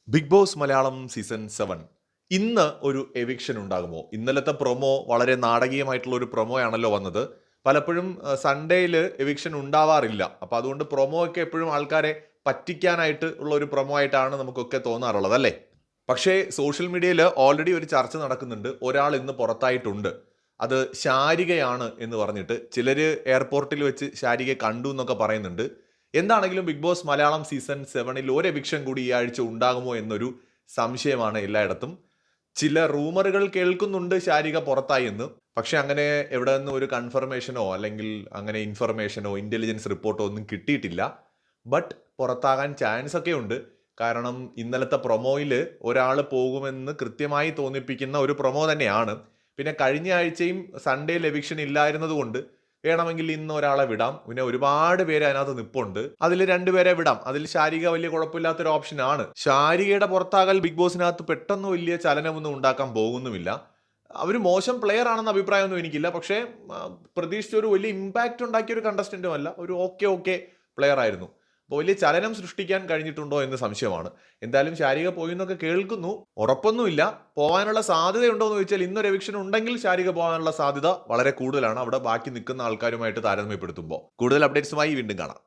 Big boss Malayalam season 7 ഇന്ന് ഒരു eviction ഉണ്ടാകുമോ? ഇന്നലത്തെ പ്രൊമോ വളരെ നാടകീയമായിട്ടുള്ള ഒരു പ്രൊമോ ആണല്ലോ വന്നത്. പലപ്പോഴും സൺഡേയിൽ എവിക്ഷൻ ഉണ്ടാവാറില്ല. അപ്പോൾ അതുകൊണ്ട് പ്രൊമോ ഒക്കെ എപ്പോഴും ആൾക്കാരെ പറ്റിക്കാനായിട്ട് ഉള്ള ഒരു പ്രൊമോ ആയിട്ടാണ് നമുക്കൊക്കെ തോന്നാറുള്ളത് അല്ലേ? പക്ഷേ സോഷ്യൽ മീഡിയയിൽ ഓൾറെഡി ഒരു ചർച്ച നടക്കുന്നുണ്ട്. ഒരാൾ ഇന്ന് പുറത്തായിട്ടുണ്ട്. അത് ശാരികയാണ് എന്ന് പറഞ്ഞിട്ട് ചിലർ എയർപോർട്ടിൽ വെച്ച് ശാരികയെ കണ്ടു എന്നൊക്കെ പറയുന്നുണ്ട്. എന്താണെങ്കിലും ബിഗ് ബോസ് മലയാളം സീസൺ 7 ഒരു എവിക്ഷൻ കൂടി ഈ ആഴ്ച ഉണ്ടാകുമോ എന്നൊരു സംശയമാണ് എല്ലായിടത്തും. ചില റൂമറുകൾ കേൾക്കുന്നുണ്ട് ശാരിക പുറത്തായി എന്ന്. പക്ഷെ അങ്ങനെ എവിടെ നിന്നും ഒരു കൺഫർമേഷനോ അല്ലെങ്കിൽ അങ്ങനെ ഇൻഫർമേഷനോ ഇന്റലിജൻസ് റിപ്പോർട്ടോ ഒന്നും കിട്ടിയിട്ടില്ല. ബട്ട് പുറത്താകാൻ ചാൻസ് ഒക്കെ ഉണ്ട്. കാരണം ഇന്നലത്തെ പ്രൊമോയിൽ ഒരാൾ പോകുമെന്ന് കൃത്യമായി തോന്നിപ്പിക്കുന്ന ഒരു പ്രൊമോ തന്നെയാണ്. പിന്നെ കഴിഞ്ഞ ആഴ്ചയും സൺഡേയിൽ എവിക്ഷൻ ഇല്ലായിരുന്നത് കൊണ്ട് വേണമെങ്കിൽ ഇന്ന് ഒരാളെ വിടാം. പിന്നെ ഒരുപാട് പേര് അതിനകത്ത് നിപ്പുണ്ട്. അതിൽ രണ്ടുപേരെ വിടാം. അതിൽ ശാരിക വലിയ കുഴപ്പമില്ലാത്തൊരു ഓപ്ഷനാണ്. ശാരികയുടെ പുറത്താകൽ ബിഗ് ബോസിനകത്ത് പെട്ടെന്ന് വലിയ ചലനമൊന്നും ഉണ്ടാക്കാൻ പോകുന്നുമില്ല. അവർ മോശം പ്ലെയർ ആണെന്ന അഭിപ്രായമൊന്നും എനിക്കില്ല. പക്ഷേ പ്രതീക്ഷിച്ച ഒരു വലിയ ഇമ്പാക്റ്റ് ഉണ്ടാക്കിയ ഒരു കണ്ടസ്റ്റന്റും അല്ല. ഒരു ഓക്കെ പ്ലെയർ ആയിരുന്നു. അപ്പോൾ വലിയ ചലനം സൃഷ്ടിക്കാൻ കഴിഞ്ഞിട്ടുണ്ടോ എന്ന് സംശയമാണ്. എന്തായാലും ശാരിക പോയി എന്നൊക്കെ കേൾക്കുന്നു. ഉറപ്പൊന്നുമില്ല. പോകാനുള്ള സാധ്യതയുണ്ടോ എന്ന് ചോദിച്ചാൽ ഇന്നൊരു എവിക്ഷൻ ഉണ്ടെങ്കിൽ ശാരിക പോകാനുള്ള സാധ്യത വളരെ കൂടുതലാണ് അവിടെ ബാക്കി നിൽക്കുന്ന ആൾക്കാരുമായിട്ട് താരതമ്യപ്പെടുത്തുമ്പോൾ. കൂടുതൽ അപ്ഡേറ്റ്സുമായി വീണ്ടും കാണാം.